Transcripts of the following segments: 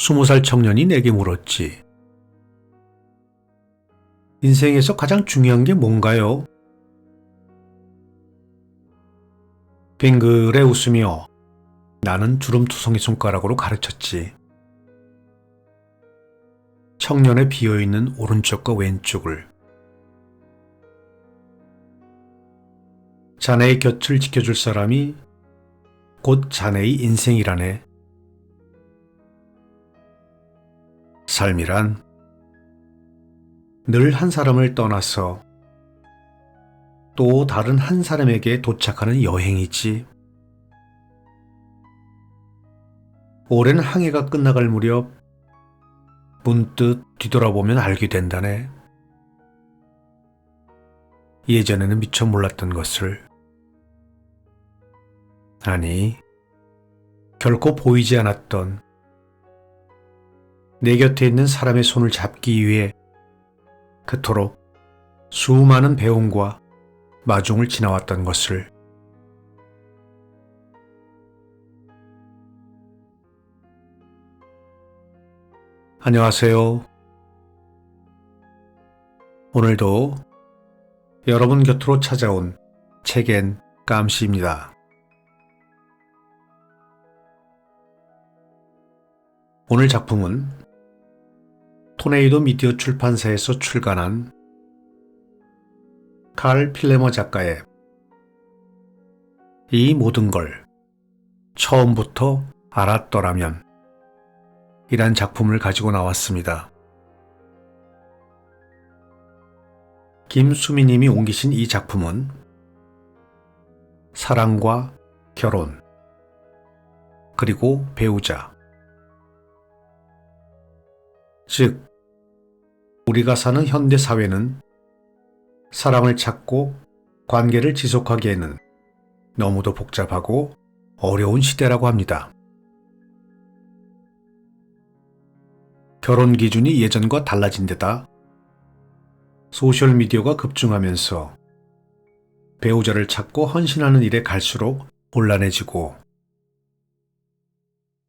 20살 청년이 내게 물었지. 인생에서 가장 중요한 게 뭔가요? 빙그레 웃으며 나는 주름투성이 손가락으로 가르쳤지. 청년의 비어있는 오른쪽과 왼쪽을. 자네의 곁을 지켜줄 사람이 곧 자네의 인생이라네. 삶이란 늘 한 사람을 떠나서 또 다른 한 사람에게 도착하는 여행이지. 오랜 항해가 끝나갈 무렵 문득 뒤돌아보면 알게 된다네. 예전에는 미처 몰랐던 것을. 아니, 결코 보이지 않았던 내 곁에 있는 사람의 손을 잡기 위해 그토록 수많은 배움과 마중을 지나왔던 것을. 안녕하세요. 오늘도 여러분 곁으로 찾아온 책엔 깜시입니다. 오늘 작품은 토네이도 미디어 출판사에서 출간한 칼 필레머 작가의 이 모든 걸 처음부터 알았더라면 이란 작품을 가지고 나왔습니다. 김수미님이 옮기신 이 작품은 사랑과 결혼, 그리고 배우자, 즉 우리가 사는 현대 사회는 사랑을 찾고 관계를 지속하기에는 너무도 복잡하고 어려운 시대라고 합니다. 결혼 기준이 예전과 달라진 데다 소셜미디어가 급증하면서 배우자를 찾고 헌신하는 일에 갈수록 곤란해지고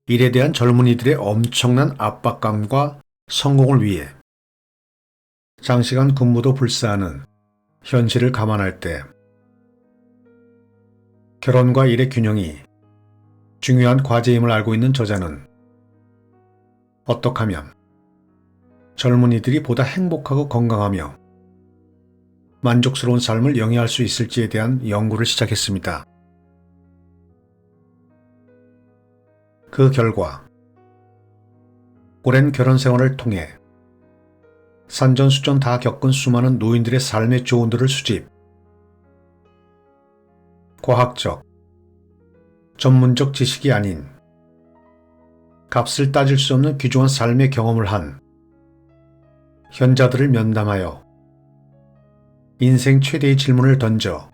일에 대한 젊은이들의 엄청난 압박감과 성공을 위해 장시간 근무도 불사하는 현실을 감안할 때 결혼과 일의 균형이 중요한 과제임을 알고 있는 저자는 어떻게 하면 젊은이들이 보다 행복하고 건강하며 만족스러운 삶을 영위할 수 있을지에 대한 연구를 시작했습니다. 그 결과 오랜 결혼 생활을 통해 산전수전 다 겪은 수많은 노인들의 삶의 조언들을 수집, 과학적, 전문적 지식이 아닌 값을 따질 수 없는 귀중한 삶의 경험을 한 현자들을 면담하여 인생 최대의 질문을 던져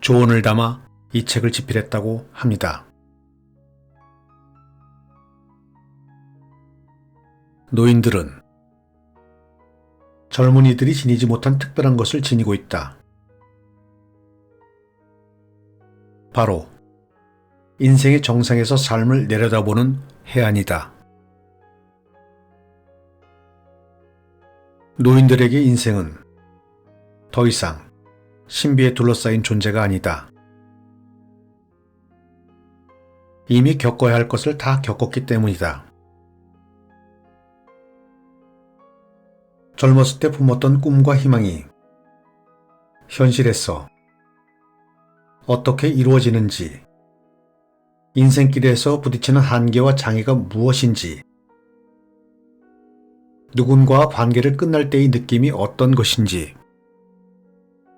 조언을 담아 이 책을 집필했다고 합니다. 노인들은 젊은이들이 지니지 못한 특별한 것을 지니고 있다. 바로 인생의 정상에서 삶을 내려다보는 해안이다. 노인들에게 인생은 더 이상 신비에 둘러싸인 존재가 아니다. 이미 겪어야 할 것을 다 겪었기 때문이다. 젊었을 때 품었던 꿈과 희망이 현실에서 어떻게 이루어지는지, 인생길에서 부딪히는 한계와 장애가 무엇인지, 누군가와 관계를 끝날 때의 느낌이 어떤 것인지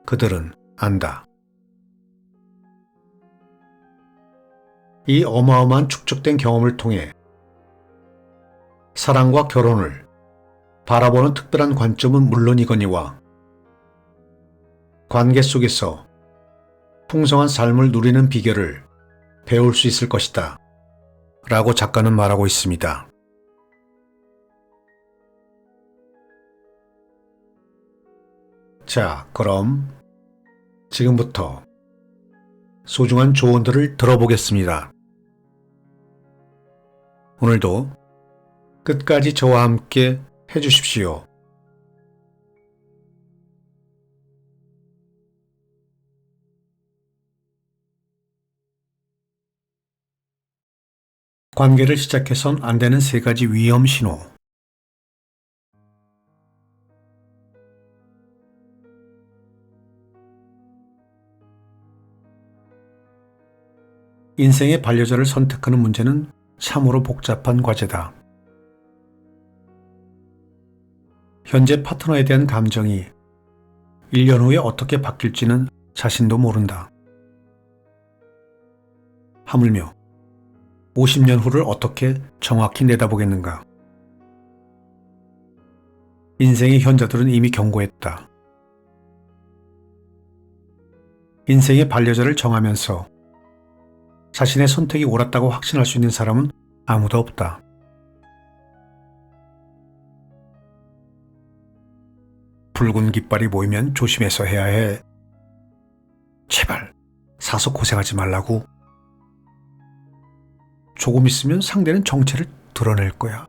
그들은 안다. 이 어마어마한 축적된 경험을 통해 사랑과 결혼을 바라보는 특별한 관점은 물론이거니와 관계 속에서 풍성한 삶을 누리는 비결을 배울 수 있을 것이다. 라고 작가는 말하고 있습니다. 자, 그럼 지금부터 소중한 조언들을 들어보겠습니다. 오늘도 끝까지 저와 함께 해주십시오. 관계를 시작해선 안 되는 3가지 위험 신호. 인생의 반려자를 선택하는 문제는 참으로 복잡한 과제다. 현재 파트너에 대한 감정이 1년 후에 어떻게 바뀔지는 자신도 모른다. 하물며 50년 후를 어떻게 정확히 내다보겠는가. 인생의 현자들은 이미 경고했다. 인생의 반려자를 정하면서 자신의 선택이 옳았다고 확신할 수 있는 사람은 아무도 없다. 붉은 깃발이 보이면 조심해서 해야 해. 제발 사서 고생하지 말라고. 조금 있으면 상대는 정체를 드러낼 거야.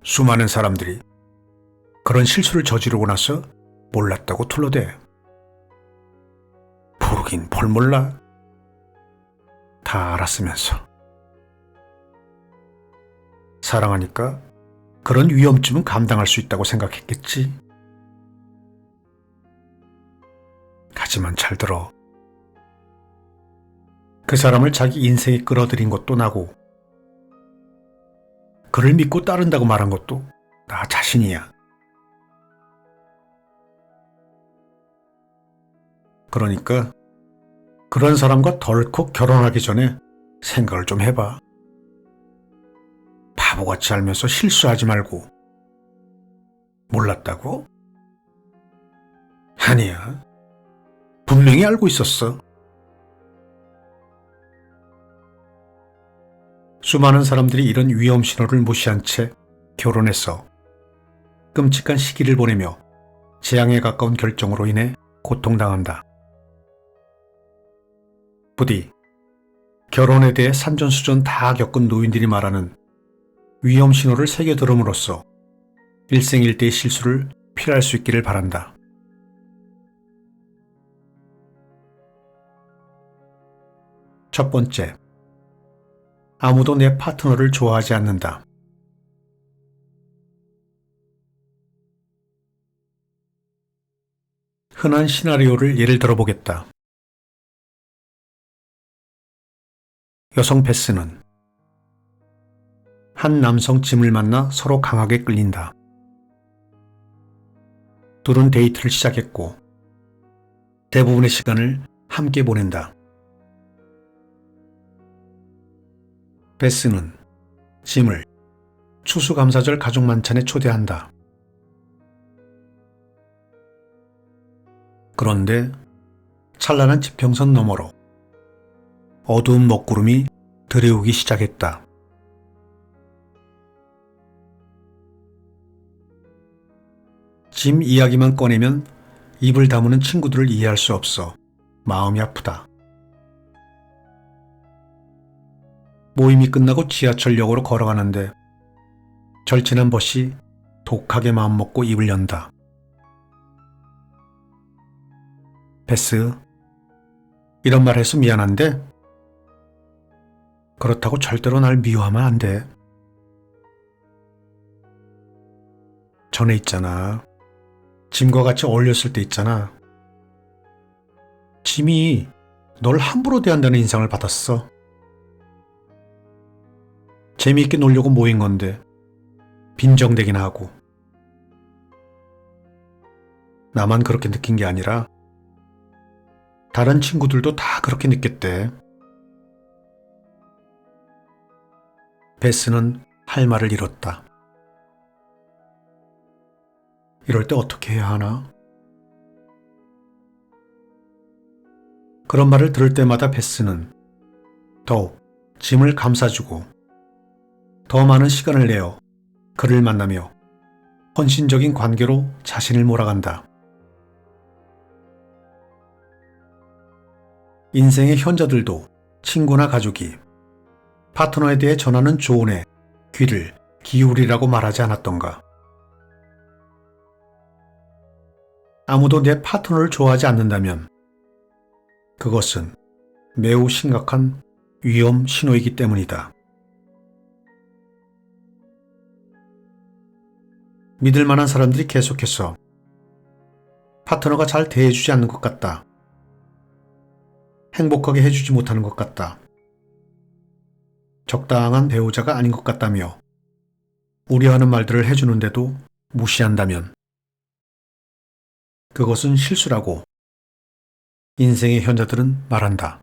수많은 사람들이 그런 실수를 저지르고 나서 몰랐다고 둘러대. 모르긴 뭘 몰라. 다 알았으면서. 사랑하니까 그런 위험쯤은 감당할 수 있다고 생각했겠지. 하지만 잘 들어. 그 사람을 자기 인생에 끌어들인 것도 나고, 그를 믿고 따른다고 말한 것도 나 자신이야. 그러니까 그런 사람과 덜컥 결혼하기 전에 생각을 좀 해봐. 바보같이 알면서 실수하지 말고. 몰랐다고? 아니야. 분명히 알고 있었어. 수많은 사람들이 이런 위험 신호를 무시한 채 결혼해서 끔찍한 시기를 보내며 재앙에 가까운 결정으로 인해 고통당한다. 부디 결혼에 대해 산전수전 다 겪은 노인들이 말하는 위험 신호를 새겨 들음으로써 일생일대의 실수를 피할 수 있기를 바란다. 첫 번째, 아무도 내 파트너를 좋아하지 않는다. 흔한 시나리오를 예를 들어보겠다. 여성 베스는 한 남성 짐을 만나 서로 강하게 끌린다. 둘은 데이트를 시작했고 대부분의 시간을 함께 보낸다. 베스는 짐을 추수감사절 가족 만찬에 초대한다. 그런데 찬란한 지평선 너머로 어두운 먹구름이 들이오기 시작했다. 짐 이야기만 꺼내면 입을 다무는 친구들을 이해할 수 없어 마음이 아프다. 모임이 끝나고 지하철역으로 걸어가는데 절친한 벗이 독하게 마음먹고 입을 연다. 베스, 이런 말 해서 미안한데 그렇다고 절대로 날 미워하면 안 돼. 전에 있잖아. 짐과 같이 어울렸을 때 있잖아. 짐이 널 함부로 대한다는 인상을 받았어. 재미있게 놀려고 모인 건데 빈정대기나 하고. 나만 그렇게 느낀 게 아니라 다른 친구들도 다 그렇게 느꼈대. 베스는 할 말을 잃었다. 이럴 때 어떻게 해야 하나? 그런 말을 들을 때마다 베스는 더욱 짐을 감싸주고 더 많은 시간을 내어 그를 만나며 헌신적인 관계로 자신을 몰아간다. 인생의 현자들도 친구나 가족이 파트너에 대해 전하는 조언에 귀를 기울이라고 말하지 않았던가. 아무도 내 파트너를 좋아하지 않는다면 그것은 매우 심각한 위험 신호이기 때문이다. 믿을 만한 사람들이 계속해서 파트너가 잘 대해주지 않는 것 같다. 행복하게 해주지 못하는 것 같다. 적당한 배우자가 아닌 것 같다며 우려하는 말들을 해주는데도 무시한다면 그것은 실수라고 인생의 현자들은 말한다.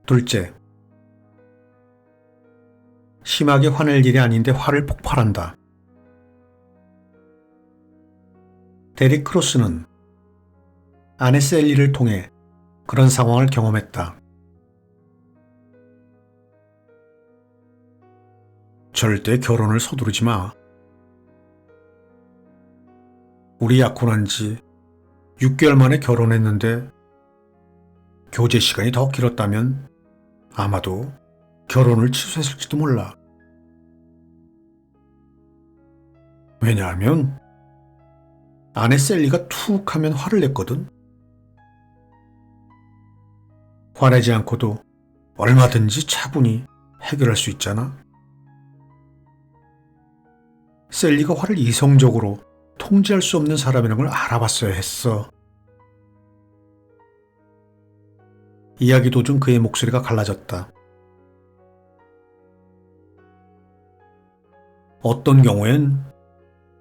둘째, 심하게 화낼 일이 아닌데 화를 폭발한다. 데릭 크로스는 아내 셀리를 통해 그런 상황을 경험했다. 절대 결혼을 서두르지 마. 우리 약혼한 지 6개월 만에 결혼했는데 교제 시간이 더 길었다면 아마도 결혼을 취소했을지도 몰라. 왜냐하면 아내 셀리가 툭 하면 화를 냈거든. 화내지 않고도 얼마든지 차분히 해결할 수 있잖아. 셀리가 화를 이성적으로 통제할 수 없는 사람이라는 걸 알아봤어야 했어. 이야기 도중 그의 목소리가 갈라졌다. 어떤 경우엔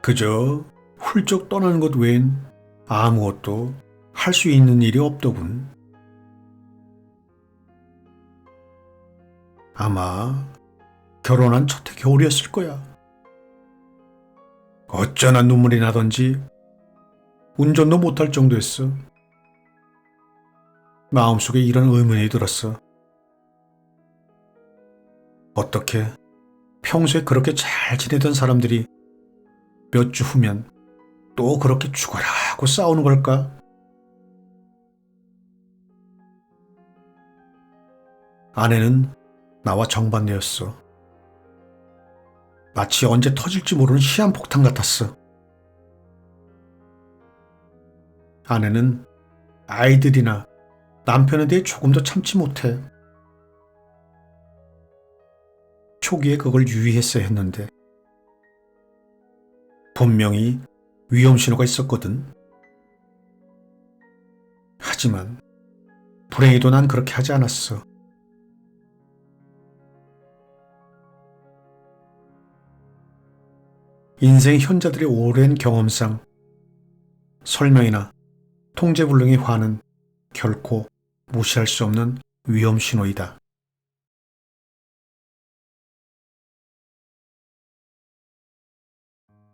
그저 훌쩍 떠나는 것 외엔 아무것도 할 수 있는 일이 없더군. 아마 결혼한 첫 해 겨울이었을 거야. 어쩌나 눈물이 나던지 운전도 못할 정도였어. 마음속에 이런 의문이 들었어. 어떻게 평소에 그렇게 잘 지내던 사람들이 몇 주 후면 또 그렇게 죽어라 하고 싸우는 걸까? 아내는 나와 정반대였어. 마치 언제 터질지 모르는 시한폭탄 같았어. 아내는 아이들이나 남편에 대해 조금 더 참지 못해. 초기에 그걸 유의했어야 했는데 분명히 위험 신호가 있었거든. 하지만 불행히도 난 그렇게 하지 않았어. 인생 현자들의 오랜 경험상 설명이나 통제불능의 화는 결코 무시할 수 없는 위험 신호이다.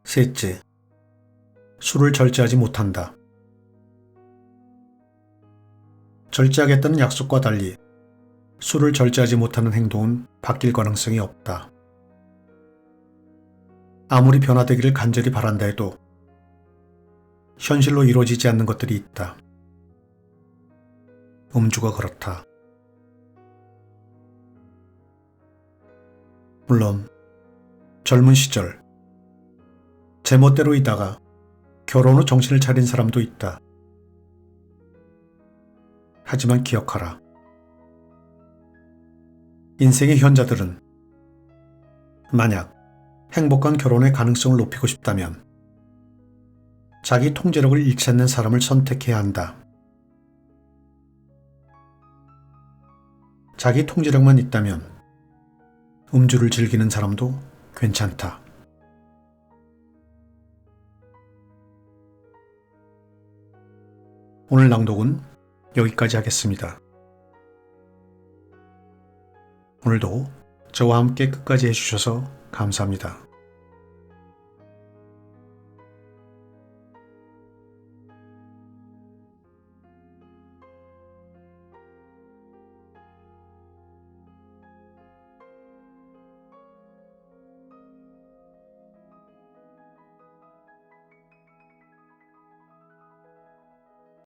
셋째, 술을 절제하지 못한다. 절제하겠다는 약속과 달리 술을 절제하지 못하는 행동은 바뀔 가능성이 없다. 아무리 변화되기를 간절히 바란다 해도 현실로 이루어지지 않는 것들이 있다. 음주가 그렇다. 물론 젊은 시절 제멋대로이다가 결혼 후 정신을 차린 사람도 있다. 하지만 기억하라. 인생의 현자들은 만약 행복한 결혼의 가능성을 높이고 싶다면 자기 통제력을 잃지 않는 사람을 선택해야 한다. 자기 통제력만 있다면 음주를 즐기는 사람도 괜찮다. 오늘 낭독은 여기까지 하겠습니다. 오늘도 저와 함께 끝까지 해주셔서 감사합니다.